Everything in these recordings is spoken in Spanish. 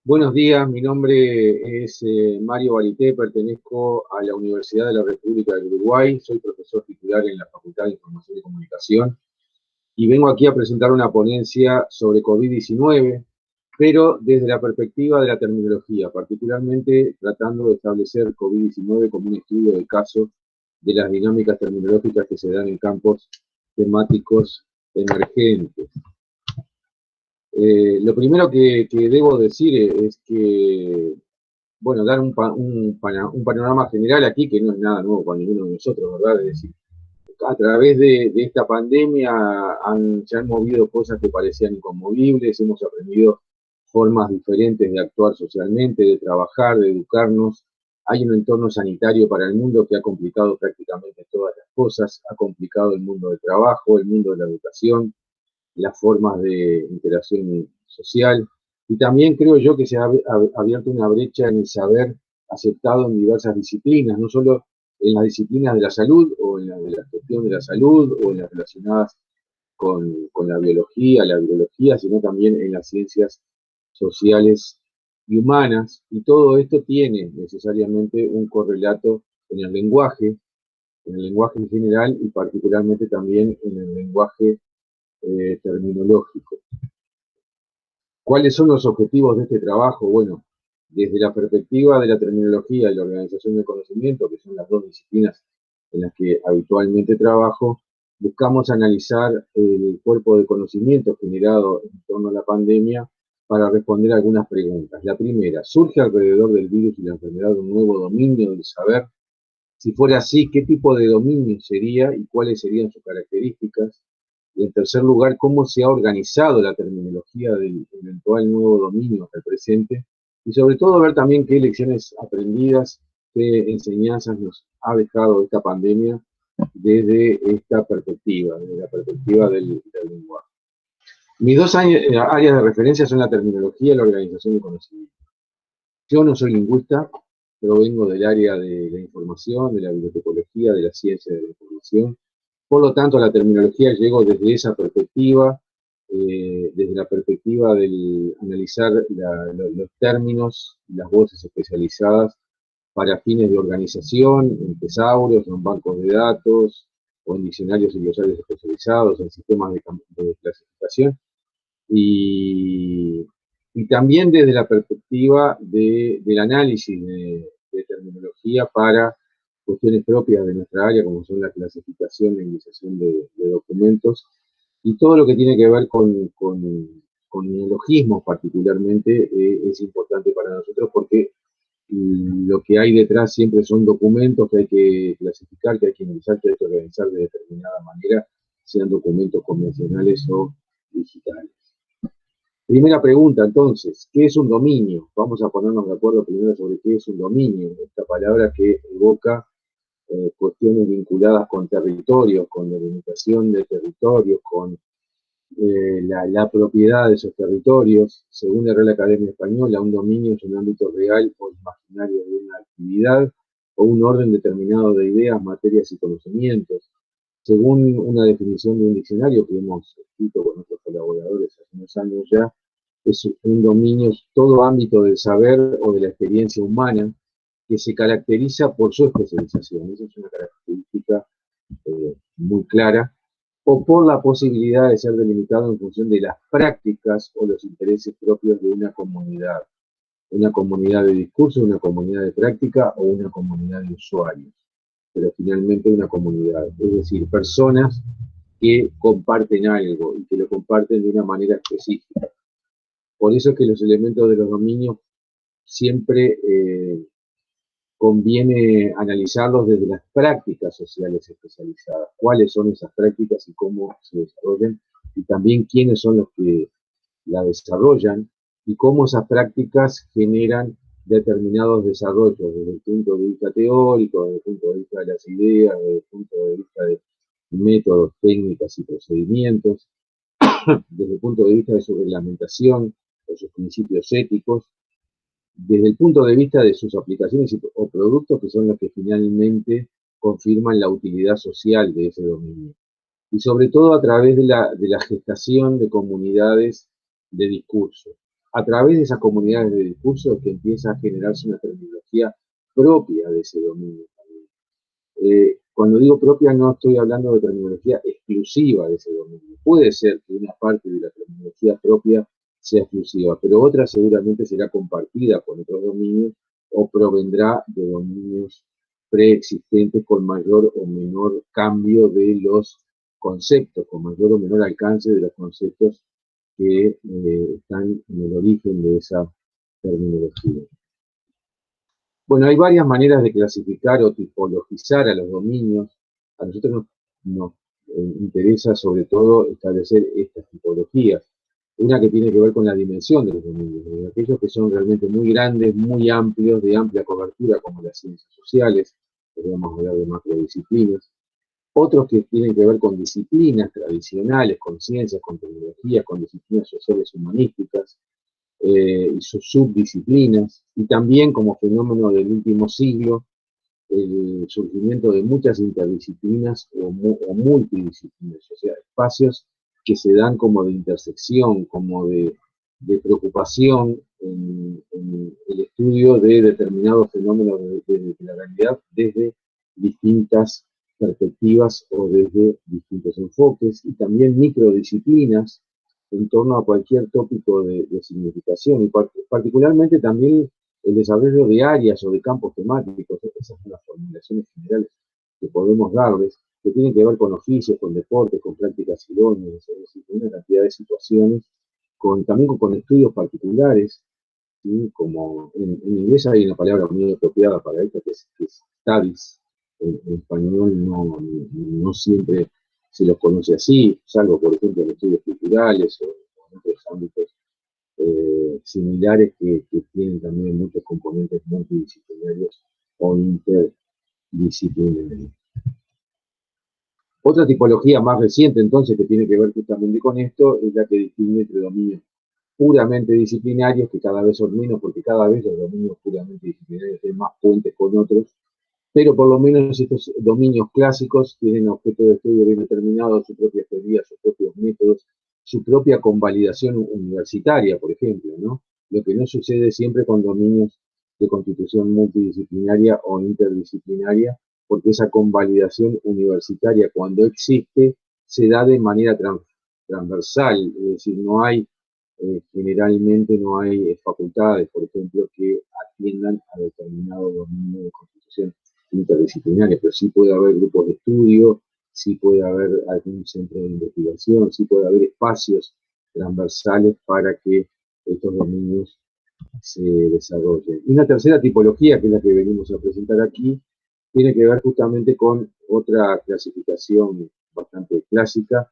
Buenos días, mi nombre es Mario Balité, pertenezco a la Universidad de la República del Uruguay, soy profesor titular en la Facultad de Información y Comunicación y vengo aquí a presentar una ponencia sobre COVID-19, pero desde la perspectiva de la terminología, particularmente tratando de establecer COVID-19 como un estudio de caso de las dinámicas terminológicas que se dan en campos temáticos emergentes. Lo primero que debo decir es que, bueno, dar un panorama general aquí que no es nada nuevo para ninguno de nosotros, ¿verdad? Es decir, a través de esta pandemia se han movido cosas que parecían inconmovibles, hemos aprendido formas diferentes de actuar socialmente, de trabajar, de educarnos. Hay un entorno sanitario para el mundo que ha complicado prácticamente todas las cosas, ha complicado el mundo del trabajo, el mundo de la educación, las formas de interacción social. Y también creo yo que se ha abierto una brecha en el saber aceptado en diversas disciplinas, no solo en las disciplinas de la salud o en la de la gestión de la salud o en las relacionadas con la biología, la biología, sino también en las ciencias sociales y humanas. Y todo esto tiene necesariamente un correlato en el lenguaje en general y particularmente también en el lenguaje terminológico. ¿Cuáles son los objetivos de este trabajo? Bueno, desde la perspectiva de la terminología y la organización del conocimiento, que son las dos disciplinas en las que habitualmente trabajo, buscamos analizar el cuerpo de conocimiento generado en torno a la pandemia para responder a algunas preguntas. La primera, ¿surge alrededor del virus y la enfermedad un nuevo dominio del saber? Si fuera así, ¿qué tipo de dominio sería y cuáles serían sus características? Y en tercer lugar, ¿cómo se ha organizado la terminología del eventual nuevo dominio del presente? Y sobre todo ver también qué lecciones aprendidas, qué enseñanzas nos ha dejado esta pandemia desde esta perspectiva, desde la perspectiva del lenguaje. Mis dos áreas de referencia son la terminología y la organización del conocimiento. Yo no soy lingüista, provengo del área de la información, de la bibliotecología, de la ciencia de la información. Por lo tanto, a la terminología llego desde esa perspectiva, desde la perspectiva del analizar los términos y las voces especializadas para fines de organización, en tesauros, en bancos de datos, o en diccionarios y glosarios especializados, en sistemas de clasificación. Y, y también desde la perspectiva del análisis de terminología para cuestiones propias de nuestra área, como son la clasificación, la indexación de documentos, y todo lo que tiene que ver con neologismos particularmente es importante para nosotros porque lo que hay detrás siempre son documentos que hay que clasificar, que hay que analizar, que hay que organizar de determinada manera, sean documentos convencionales o digitales. Primera pregunta, entonces, ¿qué es un dominio? Vamos a ponernos de acuerdo primero sobre qué es un dominio, esta palabra que evoca cuestiones vinculadas con territorios, con delimitación de territorios, con la propiedad de esos territorios. Según la Real Academia Española, un dominio es un ámbito real o imaginario de una actividad o un orden determinado de ideas, materias y conocimientos. Según una definición de un diccionario que hemos escrito con nuestros colaboradores hace unos años ya, es un dominio, es todo ámbito del saber o de la experiencia humana que se caracteriza por su especialización. Esa es una característica muy clara, o por la posibilidad de ser delimitado en función de las prácticas o los intereses propios de una comunidad de discurso, una comunidad de práctica o una comunidad de usuarios, pero finalmente una comunidad, es decir, personas que comparten algo y que lo comparten de una manera específica. Por eso es que los elementos de los dominios siempre conviene analizarlos desde las prácticas sociales especializadas, cuáles son esas prácticas y cómo se desarrollan, y también quiénes son los que la desarrollan y cómo esas prácticas generan determinados desarrollos desde el punto de vista teórico, desde el punto de vista de las ideas, desde el punto de vista de métodos, técnicas y procedimientos, desde el punto de vista de su reglamentación, de sus principios éticos, desde el punto de vista de sus aplicaciones o productos que son los que finalmente confirman la utilidad social de ese dominio. Y sobre todo a través de la gestación de comunidades de discurso. a través de esas comunidades de discurso que empieza a generarse una terminología propia de ese dominio también. Cuando digo propia no estoy hablando de terminología exclusiva de ese dominio. Puede ser que una parte de la terminología propia sea exclusiva, pero otra seguramente será compartida con otros dominios o provendrá de dominios preexistentes con mayor o menor cambio de los conceptos, con mayor o menor alcance de los conceptos que están en el origen de esa terminología. Bueno, hay varias maneras de clasificar o tipologizar a los dominios. A nosotros nos interesa sobre todo establecer estas tipologías. Una que tiene que ver con la dimensión de los dominios, de aquellos que son realmente muy grandes, muy amplios, de amplia cobertura, como las ciencias sociales, podríamos hablar de macrodisciplinas. Otros que tienen que ver con disciplinas tradicionales, con ciencias, con tecnologías, con disciplinas sociales humanísticas, y sus subdisciplinas, y también como fenómeno del último siglo, el surgimiento de muchas interdisciplinas o multidisciplinas, o sea, espacios que se dan como de intersección, como de preocupación en el estudio de determinados fenómenos de la realidad desde distintas perspectivas o desde distintos enfoques, y también microdisciplinas en torno a cualquier tópico de significación, y particularmente también el desarrollo de áreas o de campos temáticos. Esas son las formulaciones generales que podemos darles, que tienen que ver con oficios, con deportes, con prácticas idóneas, es decir, con una cantidad de situaciones, también con estudios particulares, ¿sí? Como en inglés hay una palabra muy apropiada para esto, que es studies. En español no siempre se los conoce así, salvo por ejemplo en estudios culturales o en otros ámbitos similares que tienen también muchos componentes multidisciplinarios o interdisciplinarios. Otra tipología más reciente, entonces, que tiene que ver justamente con esto, es la que distingue entre dominios puramente disciplinarios, que cada vez son menos, porque cada vez los dominios puramente disciplinarios tienen más puentes con otros, pero por lo menos estos dominios clásicos tienen objeto de estudio bien determinado, su propia teoría, sus propios métodos, su propia convalidación universitaria, por ejemplo, ¿no? Lo que no sucede siempre con dominios de constitución multidisciplinaria o interdisciplinaria, porque esa convalidación universitaria, cuando existe, se da de manera transversal, es decir, no hay, generalmente no hay facultades, por ejemplo, que atiendan a determinado dominio de constitución interdisciplinaria, pero sí puede haber grupos de estudio, sí puede haber algún centro de investigación, sí puede haber espacios transversales para que estos dominios se desarrollen. Y una tercera tipología, que es la que venimos a presentar aquí, tiene que ver justamente con otra clasificación bastante clásica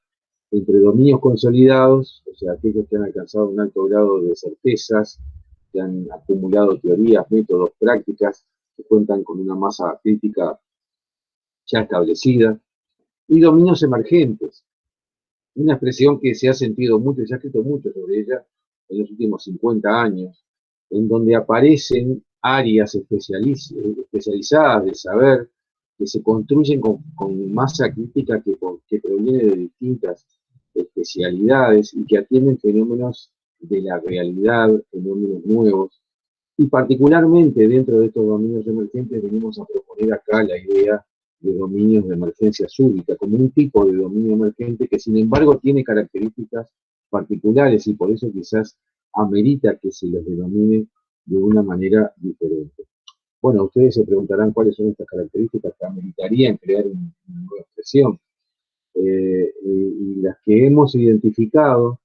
entre dominios consolidados, o sea, aquellos que han alcanzado un alto grado de certezas, que han acumulado teorías, métodos, prácticas, que cuentan con una masa crítica ya establecida, y dominios emergentes, una expresión que se ha sentido mucho y se ha escrito mucho sobre ella en los últimos 50 años, en donde aparecen áreas especializadas de saber que se construyen con masa crítica que proviene de distintas especialidades y que atienden fenómenos de la realidad, fenómenos nuevos. Y particularmente dentro de estos dominios emergentes venimos a proponer acá la idea de dominios de emergencia súbita, como un tipo de dominio emergente que sin embargo tiene características particulares y por eso quizás amerita que se los denomine de una manera diferente. Bueno, ustedes se preguntarán cuáles son estas características que ameritarían crear una nueva expresión. Y las que hemos identificado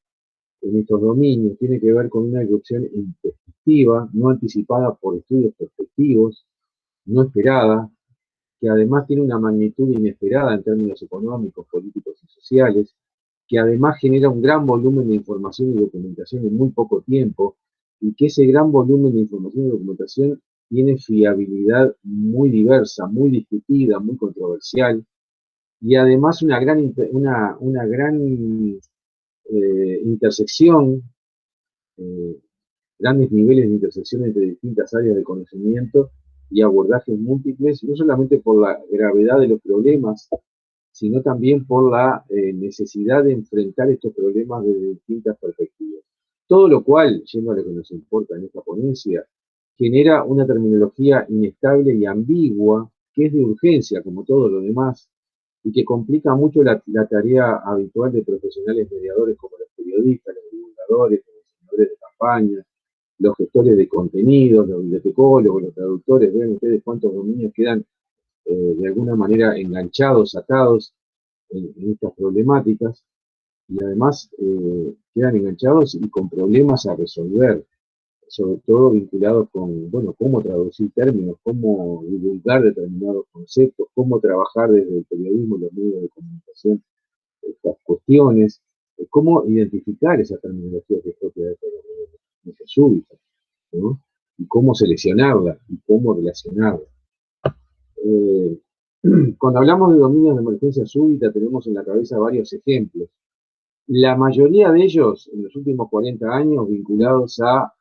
en estos dominios tiene que ver con una irrupción intempestiva, no anticipada por estudios prospectivos, no esperada, que además tiene una magnitud inesperada en términos económicos, políticos y sociales, que además genera un gran volumen de información y documentación en muy poco tiempo, y que ese gran volumen de información y documentación tiene fiabilidad muy diversa, muy discutida, muy controversial, y además una gran intersección, eh, grandes niveles de intersección entre distintas áreas de conocimiento y abordajes múltiples, no solamente por la gravedad de los problemas, sino también por la necesidad de enfrentar estos problemas desde distintas perspectivas. Todo lo cual, yendo a lo que nos importa en esta ponencia, genera una terminología inestable y ambigua, que es de urgencia, como todo lo demás, y que complica mucho la tarea habitual de profesionales mediadores como los periodistas, los divulgadores, los diseñadores de campañas, los gestores de contenidos, los bibliotecólogos, los traductores. Vean ustedes cuántos dominios quedan de alguna manera enganchados, atados en estas problemáticas, y además quedan enganchados y con problemas a resolver, sobre todo vinculados con, bueno, cómo traducir términos, cómo divulgar determinados conceptos, cómo trabajar desde el periodismo y los medios de comunicación estas cuestiones, cómo identificar esa terminología que es propia de estos medios súbitos, ¿no? Y cómo seleccionarla y cómo relacionarla. Eh, Cuando hablamos de dominios de emergencia súbita, tenemos en la cabeza varios ejemplos. La mayoría de ellos, en los últimos 40 años, vinculados a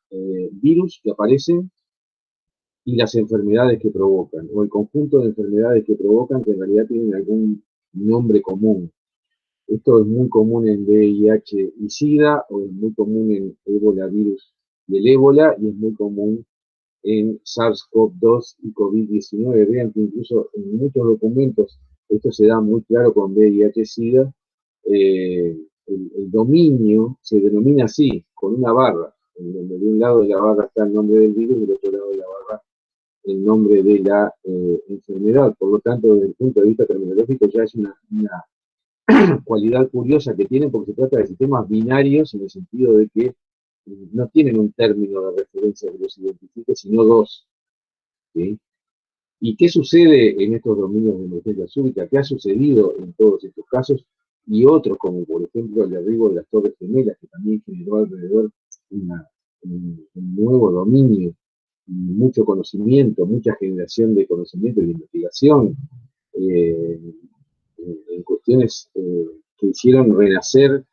virus que aparecen y las enfermedades que provocan, o el conjunto de enfermedades que provocan que en realidad tienen algún nombre común. Esto es muy común en VIH y SIDA, o es muy común en ébola virus y el ébola, y es muy común en SARS-CoV-2 y COVID-19. Vean que incluso en muchos documentos esto se da muy claro con VIH-Sida. El dominio se denomina así, con una barra, en donde de un lado de la barra está el nombre del virus y del otro lado de la barra el nombre de la enfermedad. Por lo tanto, desde el punto de vista terminológico ya es una cualidad curiosa que tienen, porque se trata de sistemas binarios en el sentido de que no tienen un término de referencia que los identifique, sino dos. ¿Sí? ¿Y qué sucede en estos dominios de emergencia súbita? ¿Qué ha sucedido en todos estos casos? Y otros, como por ejemplo el derribo de las Torres Gemelas, que también generó alrededor un nuevo dominio, mucho conocimiento, mucha generación de conocimiento y de investigación, eh, en cuestiones que hicieron renacer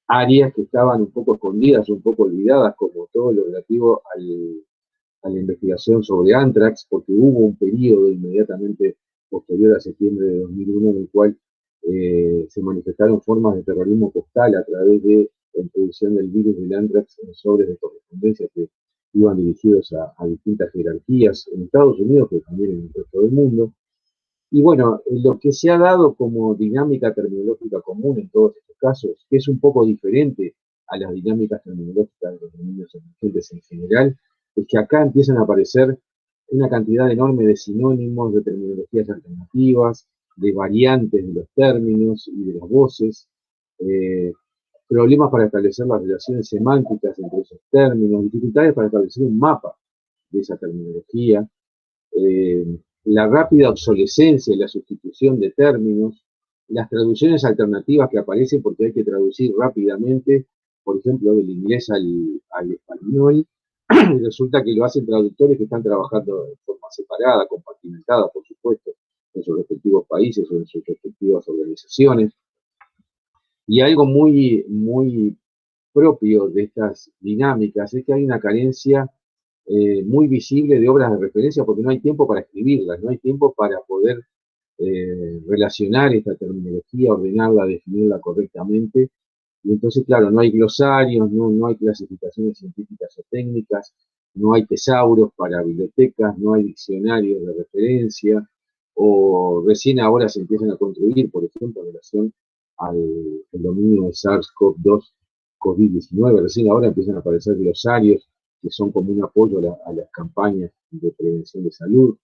áreas que estaban un poco escondidas, un poco olvidadas, como todo lo relativo a la investigación sobre Anthrax, porque hubo un periodo inmediatamente posterior a septiembre de 2001 en el cual se manifestaron formas de terrorismo postal a través de la introducción del virus del Anthrax en sobres de correspondencia que iban dirigidos a distintas jerarquías en Estados Unidos, pero también en el resto del mundo. Y bueno, lo que se ha dado como dinámica terminológica común en todos estos casos, que es un poco diferente a las dinámicas terminológicas de los dominios emergentes en general, es que acá empiezan a aparecer una cantidad enorme de sinónimos, de terminologías alternativas, de variantes de los términos y de las voces, eh, problemas para establecer las relaciones semánticas entre esos términos, dificultades para establecer un mapa de esa terminología, eh, la rápida obsolescencia y la sustitución de términos, las traducciones alternativas que aparecen porque hay que traducir rápidamente, por ejemplo, del inglés al español, y resulta que lo hacen traductores que están trabajando de forma separada, compartimentada, por supuesto, en sus respectivos países o en sus respectivas organizaciones. Y algo muy propio de estas dinámicas es que hay una carencia muy visible de obras de referencia porque no hay tiempo para escribirlas, no hay tiempo para poder relacionar esta terminología, ordenarla, definirla correctamente. Y entonces, claro, no hay glosarios, no hay clasificaciones científicas o técnicas, no hay tesauros para bibliotecas, no hay diccionarios de referencia, o recién ahora se empiezan a construir, por ejemplo, en relación al dominio de SARS-CoV-2, COVID-19, recién ahora empiezan a aparecer glosarios que son como un apoyo a las campañas de prevención de salud.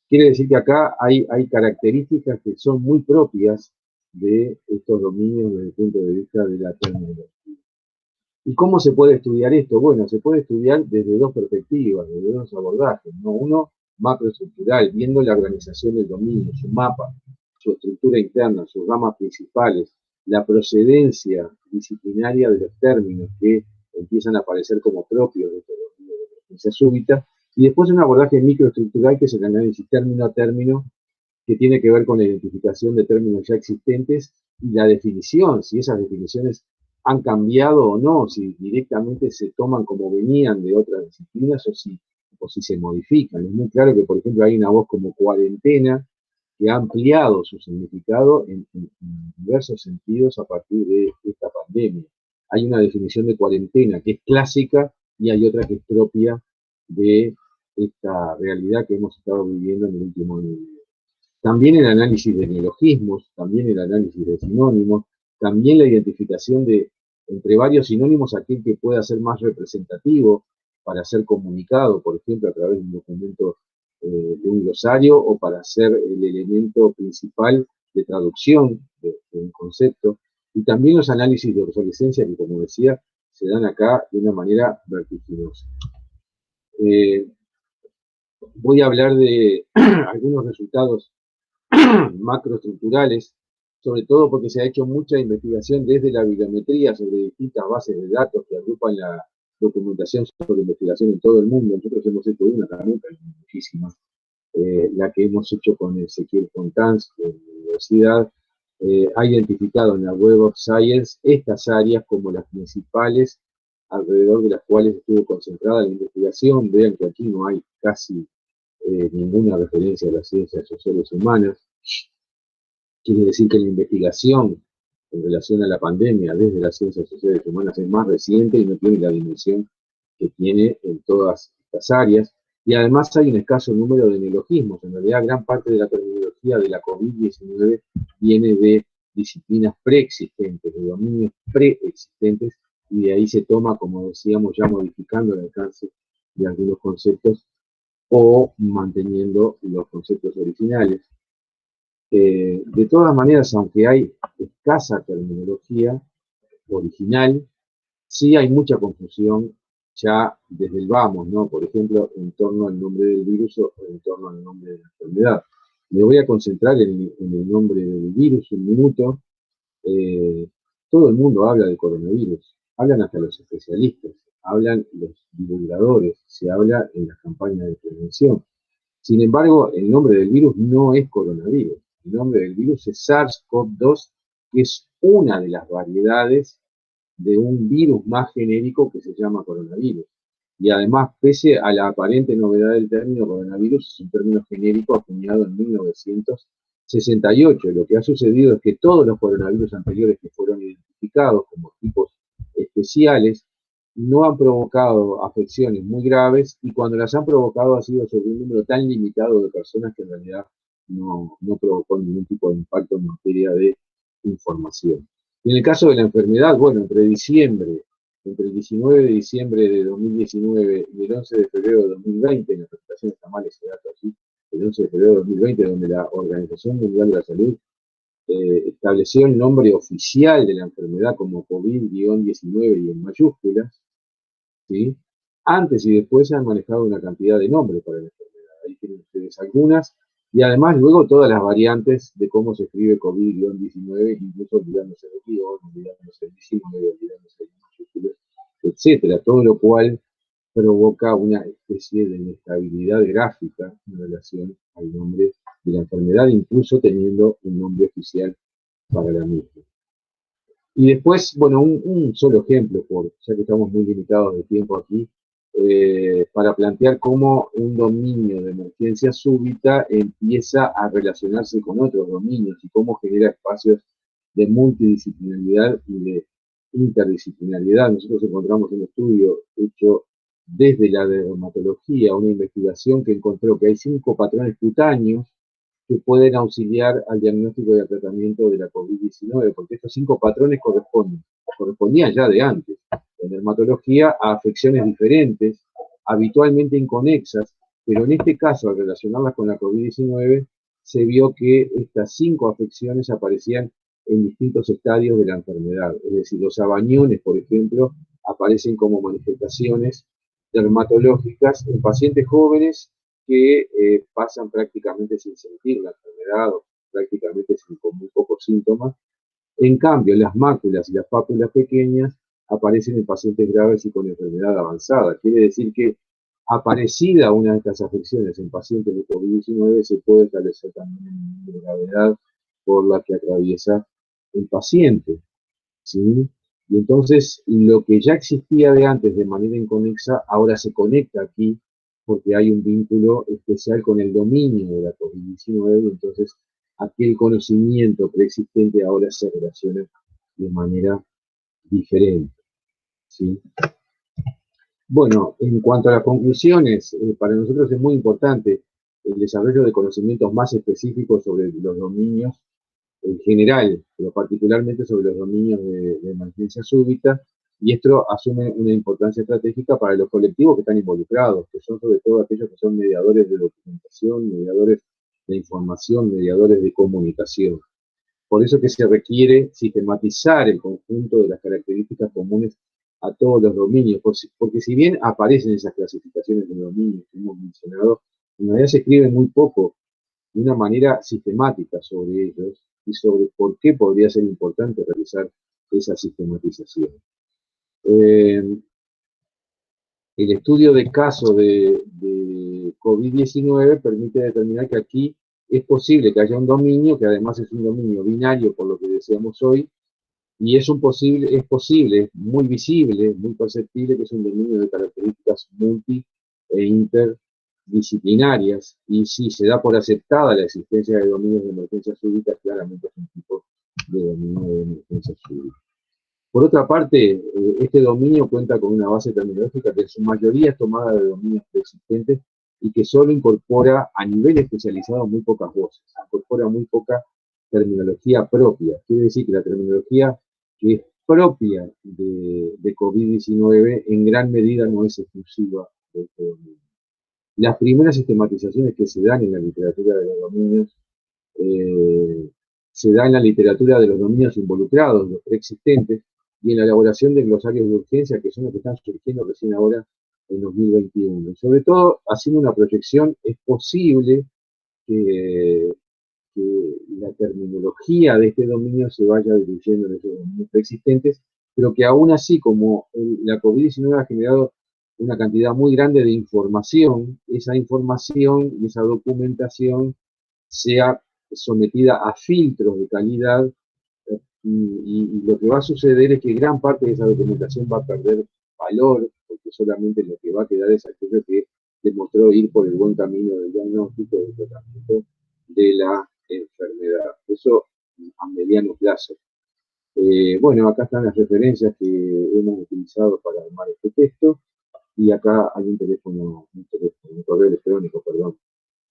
Quiere decir que acá hay características que son muy propias de estos dominios desde el punto de vista de la terminología. ¿Y cómo se puede estudiar esto? Bueno, se puede estudiar desde dos perspectivas, desde dos abordajes, ¿no? Uno macroestructural, viendo la organización del dominio, su mapa, su estructura interna, sus ramas principales, la procedencia disciplinaria de los términos que empiezan a aparecer como propios de estos dominios de emergencia súbita, y después un abordaje microestructural que es el análisis término a término, que tiene que ver con la identificación de términos ya existentes y la definición, si esas definiciones han cambiado o no, si directamente se toman como venían de otras disciplinas o si se modifican. Es muy claro que, por ejemplo, hay una voz como cuarentena que ha ampliado su significado en diversos sentidos a partir de esta pandemia. hay una definición de cuarentena que es clásica y hay otra que es propia de esta realidad que hemos estado viviendo en el último año. También el análisis de neologismos, también el análisis de sinónimos, también la identificación de entre varios sinónimos aquel que pueda ser más representativo para ser comunicado, por ejemplo, a través de un documento de un glosario o para ser el elemento principal de traducción de un concepto. Y también los análisis de obsolescencia que, como decía, se dan acá de una manera vertiginosa. Voy a hablar de algunos resultados macroestructurales, sobre todo porque se ha hecho mucha investigación desde la bibliometría sobre distintas bases de datos que agrupan la documentación sobre investigación en todo el mundo. Nosotros hemos hecho una también, pero muchísimas. La que hemos hecho con Ezequiel Fontanz en la universidad, ha identificado en la Web of Science estas áreas como las principales alrededor de las cuales estuvo concentrada la investigación. Vean que aquí no hay casi ninguna referencia a las ciencias sociales humanas. Quiere decir que la investigación en relación a la pandemia desde las ciencias sociales humanas es más reciente y no tiene la dimensión que tiene en todas estas áreas. Y además hay un escaso número de neologismos. En realidad, gran parte de la terminología de la COVID-19 viene de disciplinas preexistentes, de dominios preexistentes, y de ahí se toma, como decíamos, ya modificando el alcance de algunos conceptos o manteniendo los conceptos originales. De todas maneras, aunque hay escasa terminología original, sí hay mucha confusión ya desde el vamos, ¿no? Por ejemplo, en torno al nombre del virus o en torno al nombre de la enfermedad. Me voy a concentrar en el nombre del virus un minuto. Todo el mundo habla de coronavirus, hablan hasta los especialistas, hablan los divulgadores, se habla en las campañas de prevención. Sin embargo, el nombre del virus no es coronavirus. El nombre del virus es SARS-CoV-2, que es una de las variedades de un virus más genérico que se llama coronavirus. Y además, pese a la aparente novedad del término coronavirus, es un término genérico acuñado en 1968. Lo que ha sucedido es que todos los coronavirus anteriores que fueron identificados como tipos especiales no han provocado afecciones muy graves, y cuando las han provocado ha sido sobre un número tan limitado de personas que en realidad no provocó ningún tipo de impacto en materia de información. Y en el caso de la enfermedad, bueno, entre el 19 de diciembre de 2019 y el 11 de febrero de 2020, en la presentación está mal ese dato aquí, el 11 de febrero de 2020, donde la Organización Mundial de la Salud estableció el nombre oficial de la enfermedad como COVID-19 y en mayúsculas, ¿sí? Antes y después se han manejado una cantidad de nombres para la enfermedad. Ahí tienen ustedes algunas. Y además luego todas las variantes de cómo se escribe COVID-19, incluso olvidándose de guión, olvidándose de 19, olvidándose de mayúsculas, etcétera. Todo lo cual provoca una especie de inestabilidad gráfica en relación al nombre de la enfermedad, incluso teniendo un nombre oficial para la misma. Y después, bueno, un solo ejemplo, ya que estamos muy limitados de tiempo aquí, para plantear cómo un dominio de emergencia súbita empieza a relacionarse con otros dominios y cómo genera espacios de multidisciplinaridad y de interdisciplinaridad. Nosotros encontramos un estudio hecho desde la dermatología, una investigación que encontró que hay 5 patrones cutáneos que pueden auxiliar al diagnóstico y al tratamiento de la COVID-19, porque estos 5 patrones correspondían ya de antes, en dermatología, a afecciones diferentes, habitualmente inconexas, pero en este caso, al relacionarlas con la COVID-19, se vio que estas 5 afecciones aparecían en distintos estadios de la enfermedad. Es decir, los abañones, por ejemplo, aparecen como manifestaciones dermatológicas en pacientes jóvenes que pasan prácticamente sin sentir la enfermedad o prácticamente con muy pocos síntomas. En cambio, las máculas y las pápulas pequeñas aparecen en pacientes graves y con enfermedad avanzada. Quiere decir que, aparecida una de estas afecciones en pacientes de COVID-19, se puede establecer también el nivel de gravedad por la que atraviesa el paciente, ¿sí? Y entonces, lo que ya existía de antes de manera inconexa, ahora se conecta aquí porque hay un vínculo especial con el dominio de la COVID-19, y entonces aquel conocimiento preexistente ahora se relaciona de manera diferente. ¿sí? Bueno, en cuanto a las conclusiones, para nosotros es muy importante el desarrollo de conocimientos más específicos sobre los dominios en general, pero particularmente sobre los dominios de emergencia súbita, y esto asume una importancia estratégica para los colectivos que están involucrados, que son sobre todo aquellos que son mediadores de documentación, mediadores de información, mediadores de comunicación. Por eso que se requiere sistematizar el conjunto de las características comunes a todos los dominios, porque si bien aparecen esas clasificaciones de dominios que hemos mencionado, en realidad se escribe muy poco de una manera sistemática sobre ellos y sobre por qué podría ser importante realizar esa sistematización. Eh, el estudio de caso de COVID-19 permite determinar que aquí es posible que haya un dominio, que además es un dominio binario, por lo que decíamos hoy, y es posible, es muy visible, muy perceptible que es un dominio de características multi e interdisciplinarias, y si se da por aceptada la existencia de dominios de emergencia súbita, claramente es un tipo de dominio de emergencia súbita. Por otra parte, este dominio cuenta con una base terminológica que en su mayoría es tomada de dominios preexistentes y que solo incorpora a nivel especializado muy pocas voces, incorpora muy poca terminología propia. Quiere decir que la terminología que es propia de COVID-19 en gran medida no es exclusiva de este dominio. Las primeras sistematizaciones que se dan en la literatura de los dominios eh, se da en la literatura de los dominios involucrados, los preexistentes, y en la elaboración de glosarios de urgencia, que son los que están surgiendo recién ahora en 2021. Sobre todo, haciendo una proyección, es posible que, que la terminología de este dominio se vaya diluyendo en esos dominios preexistentes, pero que aún así, como la COVID-19 ha generado una cantidad muy grande de información, esa información y esa documentación sea sometida a filtros de calidad y lo que va a suceder es que gran parte de esa documentación va a perder valor porque solamente lo que va a quedar es aquello que demostró ir por el buen camino del diagnóstico y del tratamiento de la enfermedad. Eso a mediano plazo. Bueno, acá están las referencias que hemos utilizado para armar este texto y acá hay un correo electrónico, perdón,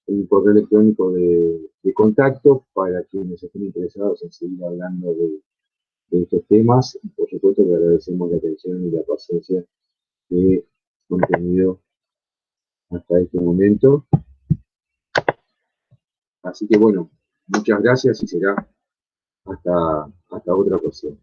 un correo electrónico de contacto para quienes estén interesados en seguir hablando de estos temas. Y por supuesto le agradecemos la atención y la paciencia que han tenido hasta este momento. Así que bueno, muchas gracias y será hasta otra ocasión.